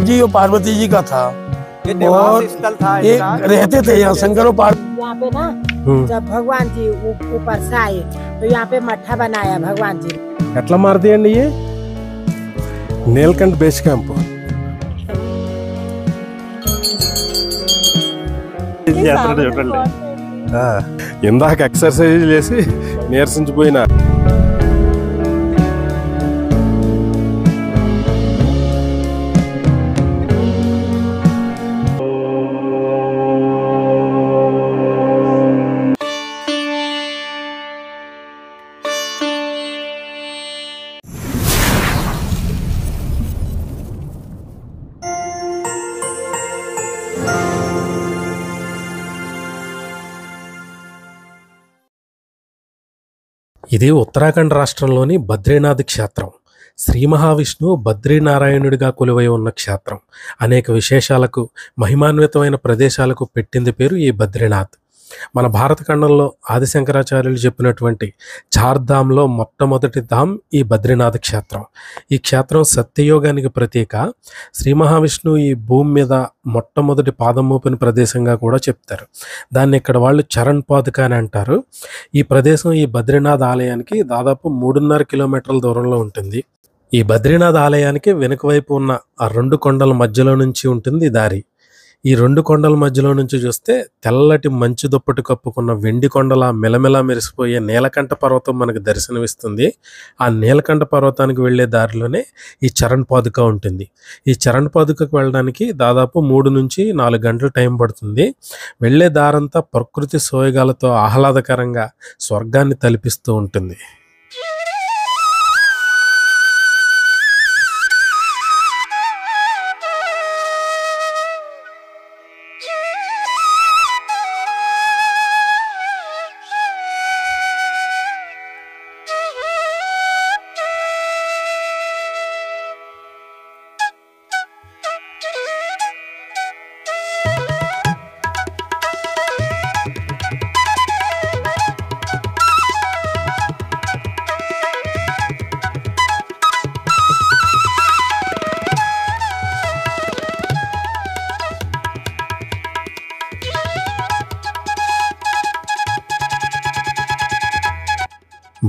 शिव जी और पार्वती जी का था और स्थल था ये रहते थे यहाँ शंकर और पार्वती। यहाँ पे ना जब भगवान जी ऊपर से आए तो यहाँ पे मठा बनाया भगवान जी। ఎట్లా మారుతాయండి ఇవి? నీలకంఠ బేస్ క్యాంప్ చూడండి. ఇందాక ఎక్సర్సైజ్ చేసి నీరసించిపోయినా. ఇది ఉత్తరాఖండ్ రాష్ట్రంలోని బద్రీనాథ్ క్షేత్రం. శ్రీ మహావిష్ణువు బద్రీనారాయణుడిగా కొలువై ఉన్న క్షేత్రం. అనేక విశేషాలకు మహిమాన్వితమైన ప్రదేశాలకు పెట్టింది పేరు ఈ బద్రీనాథ్. మన భారత ఖండంలో ఆదిశంకరాచార్యులు చెప్పినటువంటి చార్ధామ్లో మొట్టమొదటి ధామ్ ఈ బద్రీనాథ్ క్షేత్రం. ఈ క్షేత్రం సత్యయోగానికి ప్రతీక. శ్రీ మహావిష్ణువు ఈ భూమి మీద మొట్టమొదటి పాదం మోపిన ప్రదేశంగా కూడా చెప్తారు. దాన్ని ఇక్కడ వాళ్ళు చరణ్ పాదుక అని అంటారు. ఈ ప్రదేశం ఈ బద్రీనాథ్ ఆలయానికి దాదాపు 3.5 కిలోమీటర్ల దూరంలో ఉంటుంది. ఈ బద్రీనాథ్ ఆలయానికి వెనుక వైపు ఉన్న ఆ 2 కొండల మధ్యలో నుంచి ఉంటుంది దారి. ఈ 2 కొండల మధ్యలో నుంచి చూస్తే తెల్లటి మంచు దుప్పటి కప్పుకున్న వెండి కొండల మెలమెలా మెరిసిపోయే నీలకంఠ పర్వతం మనకు దర్శనమిస్తుంది. ఆ నీలకంఠ పర్వతానికి వెళ్లే దారిలోనే ఈ చరణ్ పాదుక ఉంటుంది. ఈ చరణ్ పాదుకకు వెళ్ళడానికి దాదాపు 3 నుంచి 4 గంటల టైం పడుతుంది. వెళ్లే దారంతా ప్రకృతి సోయగాలతో ఆహ్లాదకరంగా స్వర్గాన్ని తలపిస్తూ ఉంటుంది.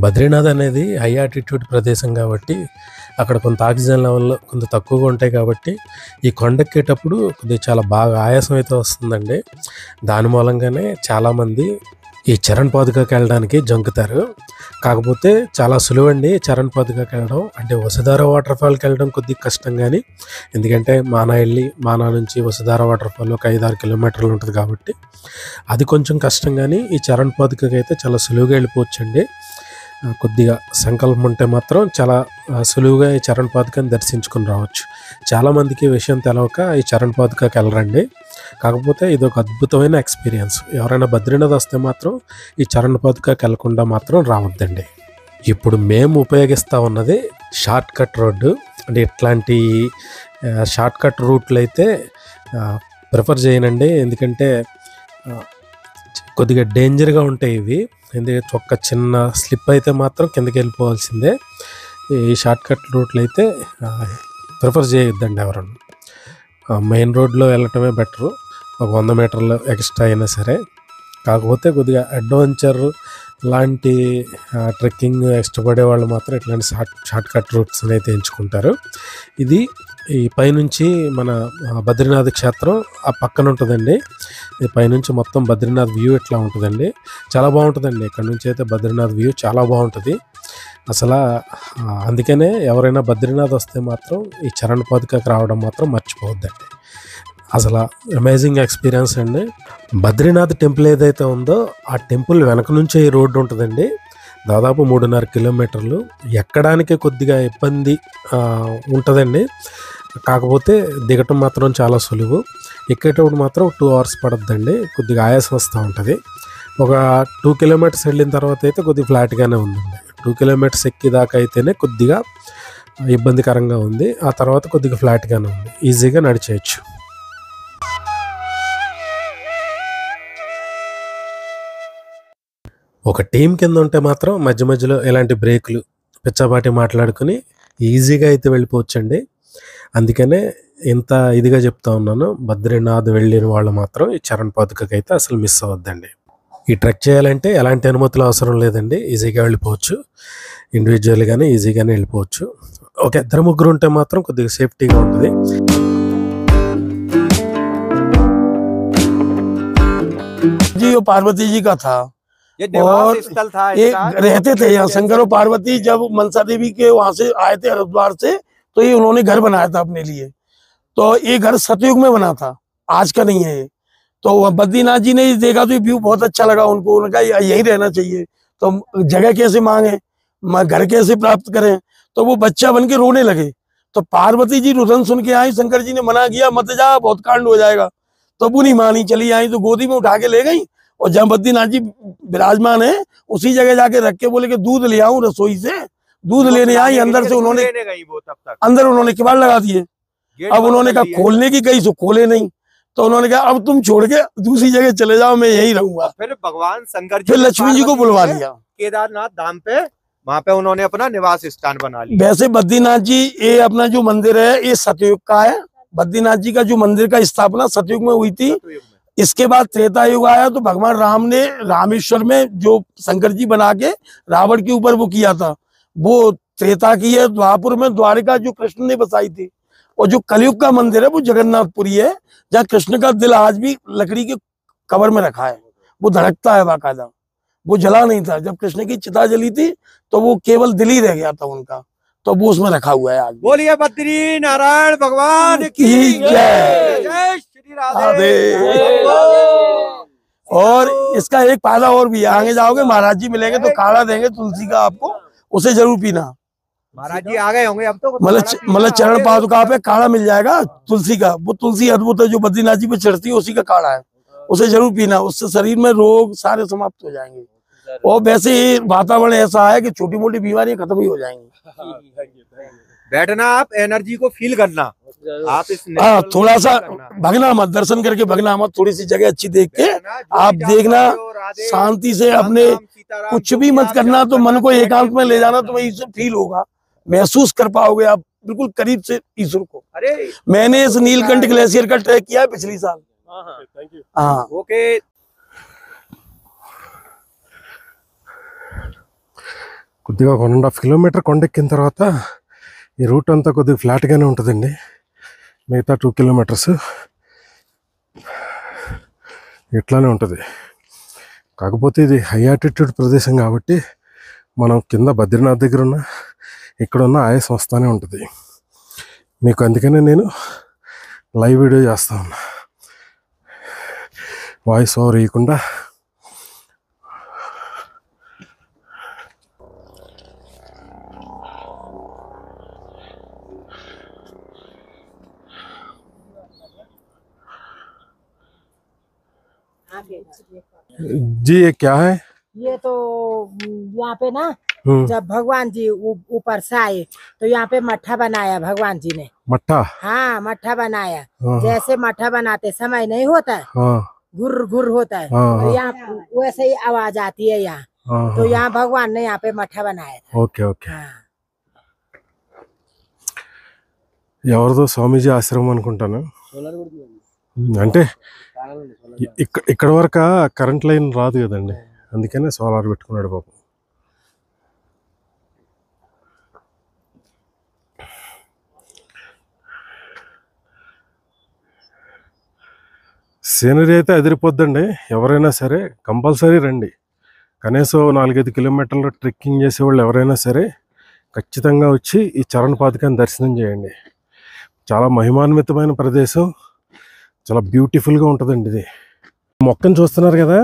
బద్రీనాథ్ అనేది హై ఆల్టిట్యూడ్ ప్రదేశం కాబట్టి అక్కడ కొంత ఆక్సిజన్ లెవెల్ కొంత తక్కువగా ఉంటాయి కాబట్టి ఈ కొండెక్కేటప్పుడు కొద్దిగా చాలా బాగా ఆయాసం అయితే వస్తుందండి. దాని మూలంగానే చాలామంది ఈ చరణ్ పాదుకకి వెళ్ళడానికి జంకుతారు. కాకపోతే చాలా సులువండి చరణ్ పాదుకకి వెళ్ళడం. అంటే వసుధార వాటర్ ఫాల్కి వెళ్ళడం కొద్దిగా కష్టం కానీ, ఎందుకంటే మానా నుంచి వసుధార వాటర్ ఫాల్ ఒక 5-6 కిలోమీటర్లు ఉంటుంది కాబట్టి అది కొంచెం కష్టం. కానీ ఈ చరణ్ పాదుకకి అయితే చాలా సులువుగా వెళ్ళిపోవచ్చండి. కొద్దిగా సంకల్పం ఉంటే మాత్రం చాలా సులువుగా ఈ చరణ్ పాదుకని దర్శించుకుని రావచ్చు. చాలామందికి విషయం తెలవక ఈ చరణ్ పాదుకకి వెళ్ళరండి. కాకపోతే ఇది ఒక అద్భుతమైన ఎక్స్పీరియన్స్. ఎవరైనా బద్రీనాథ్ వస్తే మాత్రం ఈ చరణ్ పాదుకకి వెళ్ళకుండా మాత్రం రావద్దండి. ఇప్పుడు మేము ఉపయోగిస్తూ ఉన్నది షార్ట్ కట్ రోడ్డు. అంటే ఇట్లాంటి షార్ట్ కట్ రూట్లు అయితే ప్రిఫర్ చేయనండి. ఎందుకంటే కొద్దిగా డేంజర్గా ఉంటాయి ఇవి. ఎందుకంటే ఒక్క చిన్న స్లిప్ అయితే మాత్రం కిందకి వెళ్ళిపోవాల్సిందే. ఈ షార్ట్ కట్ రూట్లు అయితే ప్రిఫర్ చేయొద్దండి ఎవరన్నా. మెయిన్ రోడ్లో వెళ్ళటమే బెటరు, ఒక 100 మీటర్లు ఎక్స్ట్రా అయినా సరే. కాకపోతే కొద్దిగా అడ్వెంచర్ లాంటి ట్రెక్కింగ్ ఇష్టపడే వాళ్ళు మాత్రం ఇట్లాంటి షార్ట్ కట్ రూట్స్ అయితే ఎంచుకుంటారు. ఇది ఈ పైనుంచి మన బద్రీనాథ్ క్షేత్రం ఆ పక్కన ఉంటుందండి. ఈ పైనుంచి మొత్తం బద్రీనాథ్ వ్యూ ఇట్లా ఉంటుందండి. చాలా బాగుంటుందండి. ఇక్కడ నుంచి అయితే బద్రీనాథ్ వ్యూ చాలా బాగుంటుంది అసలు. అందుకనే ఎవరైనా బద్రీనాథ్ వస్తే మాత్రం ఈ చరణ్ పాదుకకి రావడం మాత్రం మర్చిపోవద్దండి. అసలు అమేజింగ్ ఎక్స్పీరియన్స్ అండి. బద్రీనాథ్ టెంపుల్ ఏదైతే ఉందో ఆ టెంపుల్ వెనక నుంచే ఈ రోడ్డు ఉంటుందండి. దాదాపు 3.5 కిలోమీటర్లు. ఎక్కడానికి కొద్దిగా ఇబ్బంది ఉంటుందండి. కాకపోతే దిగటం మాత్రం చాలా సులువు. ఎక్కేటప్పుడు మాత్రం 2 అవర్స్ పడుతుందండి. కొద్దిగా ఆయాసం వస్తూ ఉంటుంది. ఒక 2 కిలోమీటర్స్ వెళ్ళిన తర్వాత అయితే కొద్దిగా ఫ్లాట్గానే ఉందండి. 2 కిలోమీటర్స్ ఎక్కిదాకా అయితేనే కొద్దిగా ఇబ్బందికరంగా ఉంది. ఆ తర్వాత కొద్దిగా ఫ్లాట్గానే ఉంది. ఈజీగా నడిచేయచ్చు. ఒక టీం కింద ఉంటే మాత్రం మధ్య మధ్యలో ఇలాంటి బ్రేకులు పిచ్చాపాటి మాట్లాడుకుని ఈజీగా అయితే వెళ్ళిపోవచ్చండి. అందుకనే ఇంత ఇదిగా చెప్తా ఉన్నాను, బద్రీనాథ్ వెళ్ళిన వాళ్ళు మాత్రం ఈ చరణ్ పాదుకకి అయితే అసలు మిస్ అవ్వద్దండి. ఈ ట్రెక్ చేయాలంటే ఎలాంటి అనుమతులు అవసరం లేదండి, ఈజీగా వెళ్ళిపోవచ్చు. ఇండివిజువల్గానే ఈజీగానే వెళ్ళిపోవచ్చు. ఒక ఇద్దరు ముగ్గురు ఉంటే మాత్రం కొద్దిగా సేఫ్టీగా ఉంటుంది. जी वो पार्वती जी का था ये निवास स्थल था ये इनका। रहते थे यहाँ। शंकर और पार्वती जब मनसा देवी के वहां से आए थे हरिद्वार से, तो ये उन्होंने घर बनाया था अपने लिए। तो ये घर सतयुग में बना था, आज का नहीं है ये। तो बद्रीनाथ जी ने देखा तो ये व्यू बहुत अच्छा लगा उनको, उन्होंने कहा यही रहना चाहिए। तो जगह कैसे मांगे, घर कैसे प्राप्त करें, तो वो बच्चा बन के रोने लगे। तो पार्वती जी रुदन सुन के आई, शंकर जी ने मना किया मत जा, बहुत कांड हो जाएगा। तो वो नहीं मानी, चली आई तो गोदी में उठा के ले गई। और जब बद्रीनाथ जी विराजमान है उसी जगह जाके रख के बोले कि दूध ले आऊं रसोई से, दूध लेने आई। अंदर से उन्होंने अंदर उन्होंने किवाड़ लगा दिए। अब उन्होंने कहा खोलने की कही, सो खोले नहीं। तो उन्होंने कहा अब तुम छोड़ के दूसरी जगह चले जाओ, मैं यही रहूंगा। फिर भगवान शंकर जी फिर लक्ष्मी जी को बुलवा लिया केदारनाथ धाम पे, वहाँ पे उन्होंने अपना निवास स्थान बना लिया। वैसे बद्रीनाथ जी ये अपना जो मंदिर है ये सतयुग का है। बद्रीनाथ जी का जो मंदिर का स्थापना सतयुग में हुई थी। इसके बाद त्रेता युग आया तो भगवान राम ने रामेश्वर में जो शंकर जी बना के रावण के ऊपर वो किया था, वो त्रेता की है। द्वापुर में द्वारिका जो कृष्ण ने बसाई थी। और जो कलयुग का मंदिर है वो जगन्नाथपुरी है, जहाँ कृष्ण का दिल आज भी लकड़ी के कवर में रखा है। वो धड़कता है बाकायदा, वो जला नहीं था। जब कृष्ण की चिता जली थी तो वो केवल दिल ही रह गया था उनका, तो वो उसमें रखा हुआ है आज। बोलिए बद्री नारायण भगवान की जय। जय श्री राधे। और इसका एक फायदा और भी है, आगे जाओगे महाराज जी मिलेंगे तो काढ़ा देंगे तुलसी का आपको, उसे जरूर पीना। महाराज जी आ गए होंगे अब तो। मतलब चरण पादुका पे काढ़ा मिल जाएगा तुलसी का। वो तुलसी अद्भुत है जो बद्रीनाथ जी पे चढ़ती है, उसी का काढ़ा है, उसे जरूर पीना। उससे शरीर में रोग सारे समाप्त हो जाएंगे। और वैसे ही वातावरण ऐसा है कि छोटी मोटी बीमारियां खत्म ही हो जाएंगी। बैठना, आप एनर्जी को फील करना, आप इस थोड़ा सा भगना मत, दर्शन करके भगना मत, थोड़ी सी जगह अच्छी देख के आप देखना, शांति से अपने कुछ भी मत करना। तो मन को एकांत में ले जाना, तो ईश्वर फील होगा, महसूस कर पाओगे आप बिल्कुल करीब से ईश्वर को। अरे मैंने इस नीलकंठ ग्लेशियर का ट्रैक किया है पिछली साल। हाँ ओके। కొద్దిగా 1.5 కిలోమీటర్ కొండెక్కిన తర్వాత ఈ రూట్ అంతా కొద్దిగా ఫ్లాట్గానే ఉంటుందండి. మిగతా 2 కిలోమీటర్స్ ఇట్లానే ఉంటుంది. కాకపోతే ఇది హై ఆల్టిట్యూడ్ ప్రదేశం కాబట్టి మనం కింద బద్రీనాథ్ దగ్గర ఉన్న ఇక్కడ ఉన్న ఆయాసం వస్తూనే ఉంటుంది మీకు. అందుకనే నేను లైవ్ వీడియో చేస్తా ఉన్నా, వాయిస్ ఓవర్ ఇవ్వకుండా. जी ये क्या है? ये तो यहाँ पे ना जब भगवान जी ऊपर से आए तो यहाँ पे मट्ठा बनाया भगवान जी ने। मट्ठा? हाँ मट्ठा बनाया। जैसे मट्ठा बनाते समय नहीं होता है, गुर गुर होता है, तो यहाँ वैसे ही आवाज आती है यहाँ। तो यहाँ भगवान ने यहाँ पे मट्ठा बनाया था। Okay okay. ఎవరిదో స్వామీజీ ఆశ్రమం అనుకుంటాను. అంటే ఇక్కడ వరకు కరెంట్ లైన్ రాదు కదండి, అందుకనే సోలార్ పెట్టుకున్నాడు పాపం. సీనరీ అయితే అదిరిపోద్దండి. ఎవరైనా సరే కంపల్సరీ రండి. కనీసం 4-5 కిలోమీటర్లు ట్రెక్కింగ్ చేసేవాళ్ళు ఎవరైనా సరే ఖచ్చితంగా వచ్చి ఈ చరణ్ పాదుకాన్ని దర్శనం చేయండి. చాలా మహిమాన్వితమైన ప్రదేశం, చాలా బ్యూటిఫుల్గా ఉంటుందండి ఇది. మొక్కను చూస్తున్నారు కదా,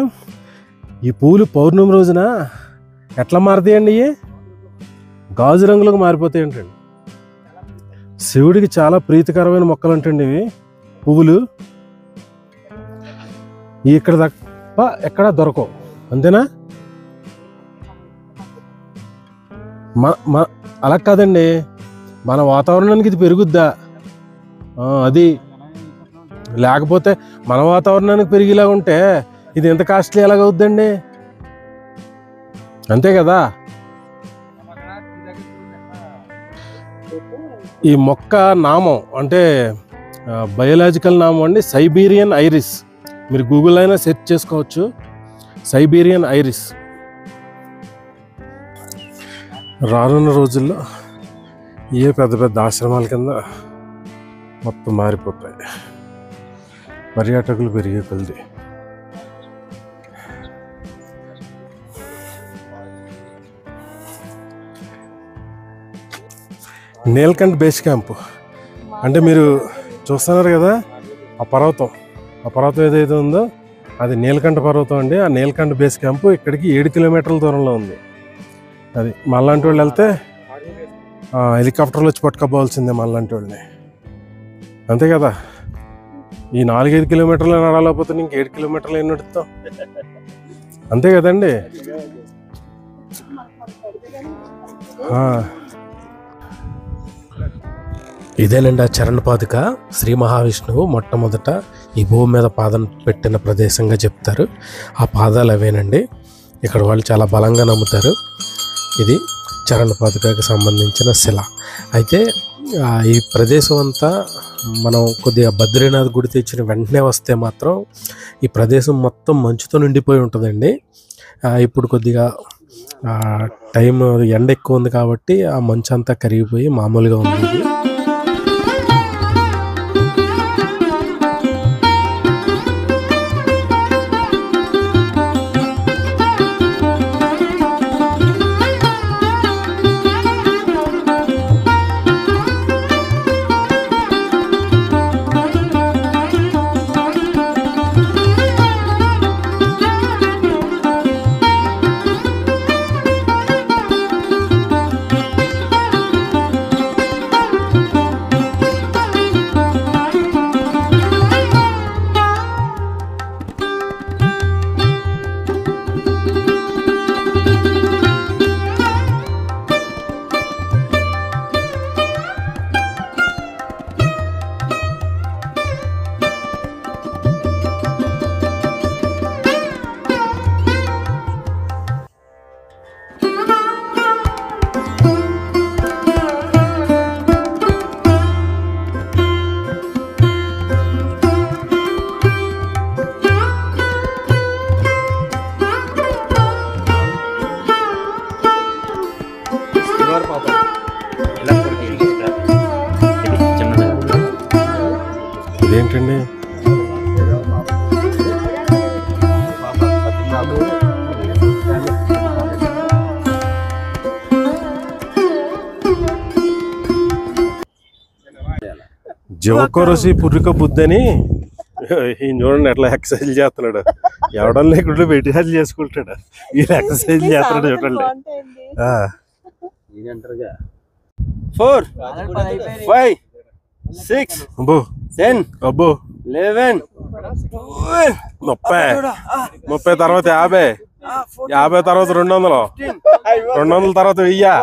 ఈ పూలు పౌర్ణమి రోజున ఎట్లా మారుతాయండి? ఇవి గాజు రంగులకు మారిపోతాయి అంటండి. శివుడికి చాలా ప్రీతికరమైన మొక్కలు అంటండి ఇవి పువ్వులు. ఇక్కడ తప్ప ఎక్కడ దొరకవు, అంతేనా? అలా కాదండి, మన వాతావరణానికి ఇది పెరుగుద్దా? అది లేకపోతే మన వాతావరణానికి పెరిగేలా ఉంటే ఇది ఎంత కాస్ట్లీ ఎలాగవుద్దండి? అంతే కదా. ఈ మొక్క నామం అంటే బయోలాజికల్ నామం అండి సైబీరియన్ ఐరిస్. మీరు గూగుల్ అయినా సెర్చ్ చేసుకోవచ్చు, సైబీరియన్ ఐరిస్. రానున్న రోజుల్లో ఏ పెద్ద పెద్ద ఆశ్రమాల కింద మొత్తం మారిపోతాయి, పర్యాటకులు పెరిగే కొద్ది. నీలకంఠ్ బేస్ క్యాంప్ అంటే మీరు చూస్తున్నారు కదా, ఆ పర్వతం ఏదైతే ఉందో అది నీలకంఠ పర్వతం అండి. ఆ నీలకంఠ బేస్ క్యాంపు ఇక్కడికి 7 కిలోమీటర్ల దూరంలో ఉంది. అది మళ్ళాంటి వాళ్ళు వెళ్తే హెలికాప్టర్లో వచ్చి పట్టుకోపోవాల్సిందే మళ్ళాంటి వాళ్ళని, అంతే కదా. ఈ 4-5 కిలోమీటర్లు నడవలేకపోతే ఇంక 7 కిలోమీటర్లు ఏం నడుస్తాం, అంతే కదండి. ఇదేనండి ఆ చరణ పాదుక. శ్రీ మహావిష్ణువు మొట్టమొదట ఈ భూమి మీద పాదం పెట్టిన ప్రదేశంగా చెప్తారు. ఆ పాదాలు అవేనండి. ఇక్కడ వాళ్ళు చాలా బలంగా నమ్ముతారు. ఇది చరణ పాదుకకి సంబంధించిన శిల. అయితే ఈ ప్రదేశం అంతా మనం కొద్దిగా బద్రీనాథ్ గుడి తెచ్చిన వెంటనే వస్తే మాత్రం ఈ ప్రదేశం మొత్తం మంచుతో నిండిపోయి ఉంటుందండి. ఇప్పుడు కొద్దిగా టైం ఎండ ఎక్కువ ఉంది కాబట్టి ఆ మంచు అంతా కరిగిపోయి మామూలుగా ఉంది. ఇదేంటండి? జవకోరసి పుర్రిక బుద్ధని ఈయన చూడండి ఎట్లా ఎక్సర్సైజ్ చేస్తున్నాడు. ఎవడం లేకుండా మెడిటేషన్ చేసుకుంటాడు, ఈయన ఎక్సర్సైజ్ చేస్తున్నాడు చూడండి. 4, 5, 6, 10, 11, 30 తర్వాత 50, 50 తర్వాత 200, 200 తర్వాత 1000.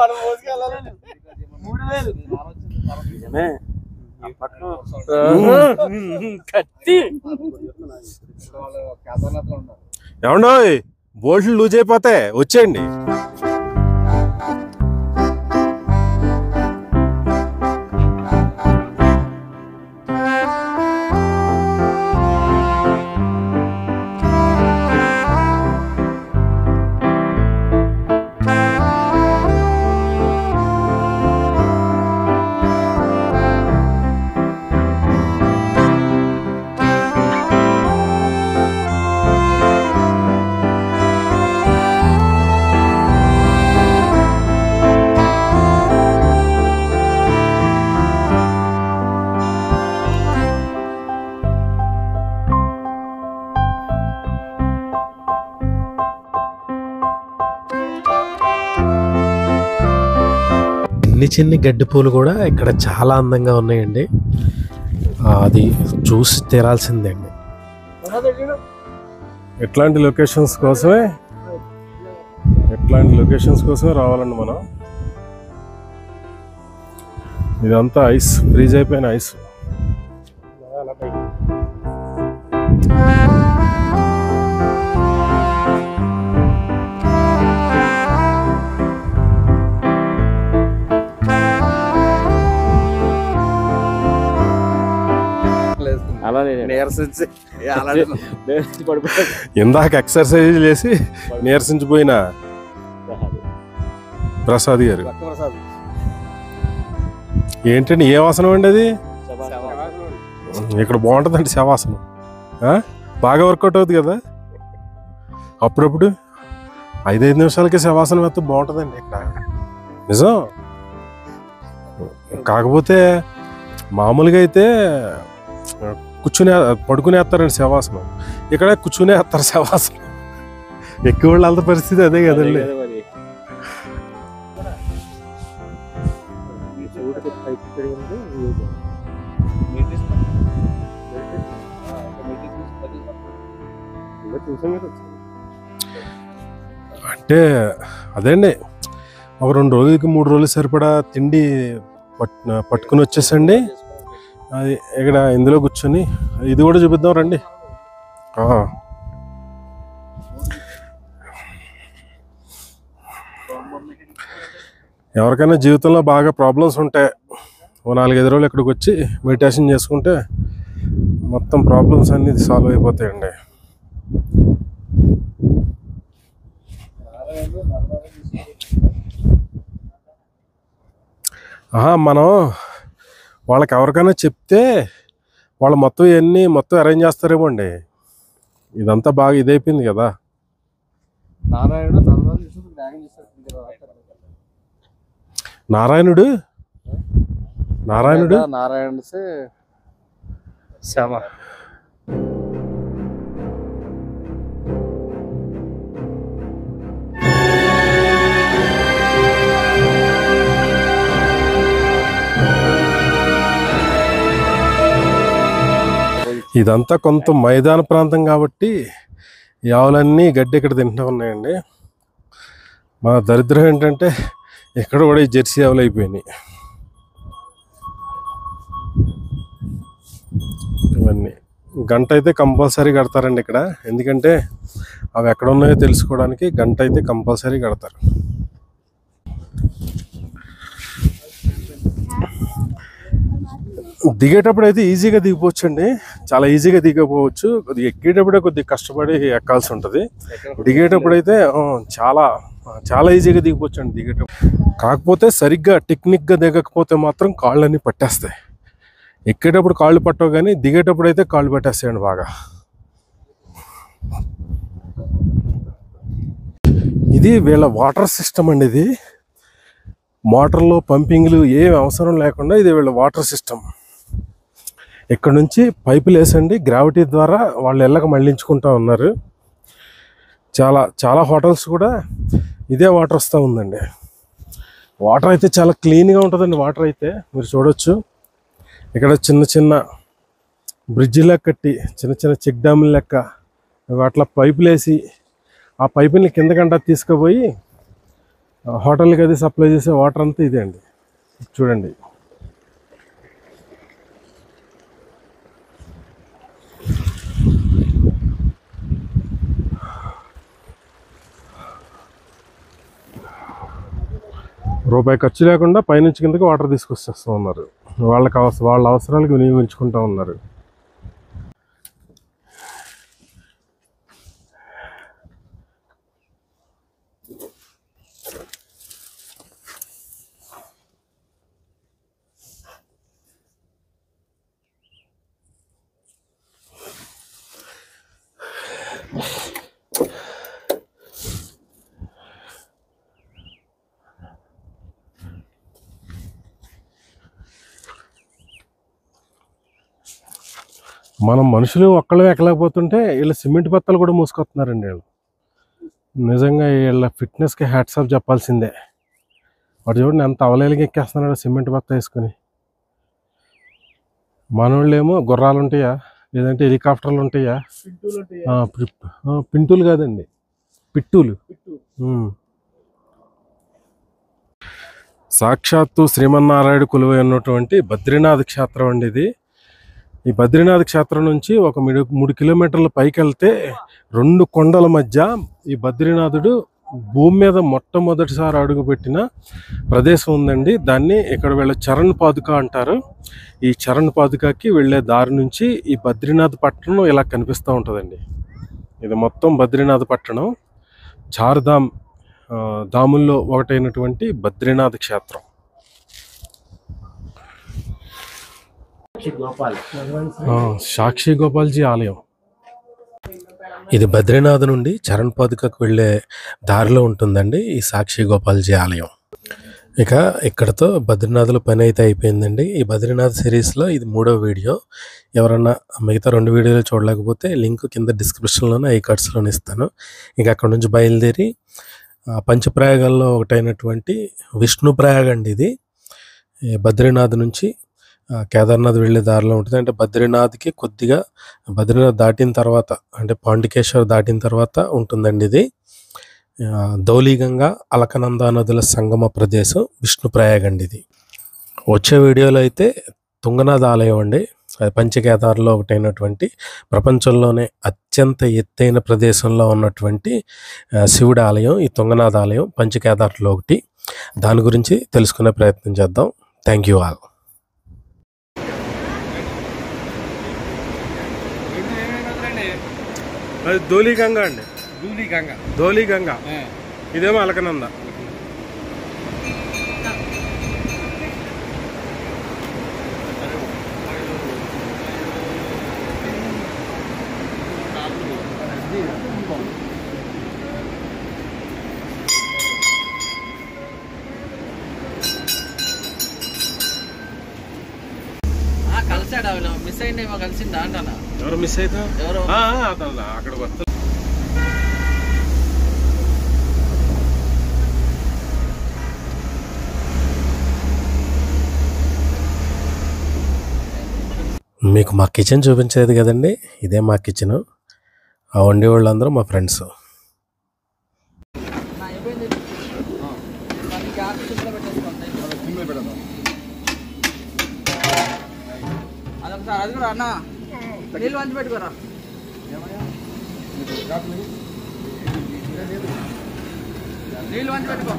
ఏమండో బోల్ట్లు లూజ్ అయిపోతే వచ్చేయండి. చిన్ని గడ్డి పూలు కూడా ఇక్కడ చాలా అందంగా ఉన్నాయండి. అది చూసి తీరాల్సిందే అండి. ఎట్లాంటి లొకేషన్స్ కోసమే రావాలండి మనం. ఇదంతా ఐస్, ఫ్రీజ్ అయిపోయిన ఐస్. ఇందాక ఎక్సర్సైజ్ చేసి నీరసించిపోయిన ప్రసాద్ గారు. ఏంటండి ఏ ఆసనం అండి అది? ఇక్కడ బాగుంటుందండి శవాసనం. బాగా వర్కౌట్ అవుతుంది కదా అప్పుడప్పుడు. 5 నిమిషాలకి శవాసనం అయితే బాగుంటుందండి ఇక్కడ, నిజం. కాకపోతే మామూలుగా అయితే పడుకునేస్తారండి శవాసనం, ఇక్కడ కూర్చునేస్తారు శవాసనం. ఎక్కువ వాళ్ళ పరిస్థితి అదే కదండి. అంటే అదేండి, ఒక 2 రోజులకి 3 రోజులు సరిపడా తిండి పట్టుకుని వచ్చేసండి. అది ఇక్కడ ఇందులో కూర్చొని ఇది కూడా చూపిద్దాం రండి. ఎవరికైనా జీవితంలో బాగా ప్రాబ్లమ్స్ ఉంటాయి, ఓ 4-5 రోజులు ఇక్కడికి వచ్చి మెడిటేషన్ చేసుకుంటే మొత్తం ప్రాబ్లమ్స్ అన్నీ సాల్వ్ అయిపోతాయండి. మనం వాళ్ళకి ఎవరికైనా చెప్తే వాళ్ళు మొత్తం ఇవన్నీ అరేంజ్ చేస్తారేమో అండి. ఇదంతా బాగా ఇదైపోయింది కదా. నారాయణుడు శ్యామ ఇదంతా కొంత మైదాన ప్రాంతం కాబట్టి ఈ ఆవులన్నీ గడ్డి ఇక్కడ తింటూ ఉన్నాయండి. మా దరిద్రం ఏంటంటే ఇక్కడ కూడా ఈ జెర్సీ ఆవులు అయిపోయినాయి. ఇవన్నీ గంట అయితే కంపల్సరీ కడతారండి ఇక్కడ, ఎందుకంటే అవి ఎక్కడ ఉన్నాయో తెలుసుకోవడానికి గంట అయితే కంపల్సరీ కడతారు. దిగేటప్పుడు అయితే ఈజీగా దిగిపోవచ్చండి, చాలా ఈజీగా దిగపోవచ్చు. అది ఎక్కేటప్పుడే కొద్దిగా కష్టపడి ఎక్కాల్సి ఉంటుంది. దిగేటప్పుడు అయితే చాలా చాలా ఈజీగా దిగిపోవచ్చు అండి దిగేటప్పుడు. కాకపోతే సరిగ్గా టెక్నిక్గా దిగకపోతే మాత్రం కాళ్ళన్నీ పట్టేస్తాయి. ఎక్కేటప్పుడు కాళ్ళు పట్టవు, కానీ దిగేటప్పుడు అయితే కాళ్ళు పట్టేస్తాయండి బాగా. ఇది వీళ్ళ వాటర్ సిస్టమ్ అండి. ఇది మోటార్లు పంపింగ్లు ఏమి అవసరం లేకుండా ఇది వీళ్ళ వాటర్ సిస్టమ్. ఇక్కడ నుంచి పైపులు వేసండి గ్రావిటీ ద్వారా వాళ్ళు ఇళ్ళకి మళ్ళించుకుంటూ ఉన్నారు. చాలా చాలా హోటల్స్ కూడా ఇదే వాటర్ వస్తూ ఉందండి. వాటర్ అయితే చాలా క్లీన్గా ఉంటుందండి. వాటర్ అయితే మీరు చూడొచ్చు, ఇక్కడ చిన్న చిన్న బ్రిడ్జిలా కట్టి చిన్న చిన్న చెక్ డ్యాముల లెక్క అట్లా పైపులు వేసి ఆ పైపుల్ని కిందకంటా తీసుకుపోయి హోటల్కి అది సప్లై చేసే వాటర్ అంతా ఇదే అండి. చూడండి, రూపాయి ఖర్చు లేకుండా పైనుంచి కిందకి వాటర్ తీసుకొచ్చేస్తూ ఉన్నారు. వాళ్ళ అవసరాలకు వినియోగించుకుంటూ ఉన్నారు. మనం మనుషులు ఒక్కళ్ళు ఎక్కలేకపోతుంటే వీళ్ళ సిమెంట్ బత్తలు కూడా మూసుకొస్తున్నారండి. వీళ్ళు నిజంగా వీళ్ళ ఫిట్నెస్కి హ్యాట్స్ ఆఫ్ చెప్పాల్సిందే. వాడు చూడండి ఎంత అవలేలుగా ఎక్కేస్తున్నాడు సిమెంట్ బత్త వేసుకుని. మనోళ్ళేమో గుర్రాలు ఉంటాయా, లేదంటే హెలికాప్టర్లు ఉంటాయా, పింటూలు కాదండి పిట్టూలు. సాక్షాత్తు శ్రీమన్నారాయణ కొలువై ఉన్నటువంటి బద్రీనాథ్ క్షేత్రం అండి ఇది. ఈ బద్రీనాథ్ క్షేత్రం నుంచి ఒక 3 కిలోమీటర్ల పైకి వెళ్తే 2 కొండల మధ్య ఈ బద్రీనాథుడు భూమి మీద మొట్టమొదటిసారి అడుగుపెట్టిన ప్రదేశం ఉందండి. దాన్ని ఇక్కడ వీళ్ళ చరణ్ పాదుక అంటారు. ఈ చరణ్ పాదుకకి వెళ్ళే దారి నుంచి ఈ బద్రీనాథ్ పట్టణం ఇలా కనిపిస్తూ ఉంటుందండి. ఇది మొత్తం బద్రీనాథ్ పట్టణం. చార్ధామ్ ధాముల్లో ఒకటైనటువంటి బద్రీనాథ్ క్షేత్రం. సాక్షి గోపాల్జీ ఆలయం. ఇది బద్రీనాథ్ నుండి చరణ్ పాదుకకు వెళ్ళే దారిలో ఉంటుందండి ఈ సాక్షి గోపాల్జీ ఆలయం. ఇక ఇక్కడతో బద్రీనాథ్లో పని అయితే అయిపోయిందండి. ఈ బద్రీనాథ్ సిరీస్లో ఇది 3వ వీడియో. ఎవరన్నా మిగతా 2 వీడియోలు చూడలేకపోతే లింక్ కింద డిస్క్రిప్షన్లోనే ఐ కార్డ్స్లోనే ఇస్తాను. ఇక అక్కడ నుంచి బయలుదేరి పంచప్రయాగాల్లో ఒకటైనటువంటి విష్ణుప్రయాగ్ అండి ఇది. బద్రీనాథ్ నుంచి కేదార్నాథ్ వెళ్ళే దారిలో ఉంటుంది. అంటే బద్రీనాథ్కి కొద్దిగా బద్రీనాథ్ దాటిన తర్వాత అంటే పాండికేశ్వర్ దాటిన తర్వాత ఉంటుందండి ఇది. ధౌలీగంగా అలకనంద నదుల సంగమ ప్రదేశం విష్ణుప్రయాగ్ అండి ఇది. వచ్చే వీడియోలో అయితే తుంగనాథ్ ఆలయం అండి. అది పంచకేదార్లో ఒకటైనటువంటి ప్రపంచంలోనే అత్యంత ఎత్తైన ప్రదేశంలో ఉన్నటువంటి శివుడి ఆలయం ఈ తుంగనాథ్ ఆలయం, పంచకేదార్లో ఒకటి. దాని గురించి తెలుసుకునే ప్రయత్నం చేద్దాం. Thank you all. అది ధౌలీగంగా అండి. ధౌలీగంగా ఇదేమో అలకనంద. కలిసాడు మిస్ అయిందేమో. కలిసిందా అంటానా? ఎవరు మిస్ అయితే ఎవరు అక్కడికి వస్తారు. మీకు మా కిచెన్ చూపించేది కదండి, ఇదే మా కిచెన్. ఆ వండే వాళ్ళందరూ మా ఫ్రెండ్స్. అది కూడా అన్న నీళ్ళు వంచి పెట్టుకోరా. నీళ్ళు వంచి పెట్టుకో.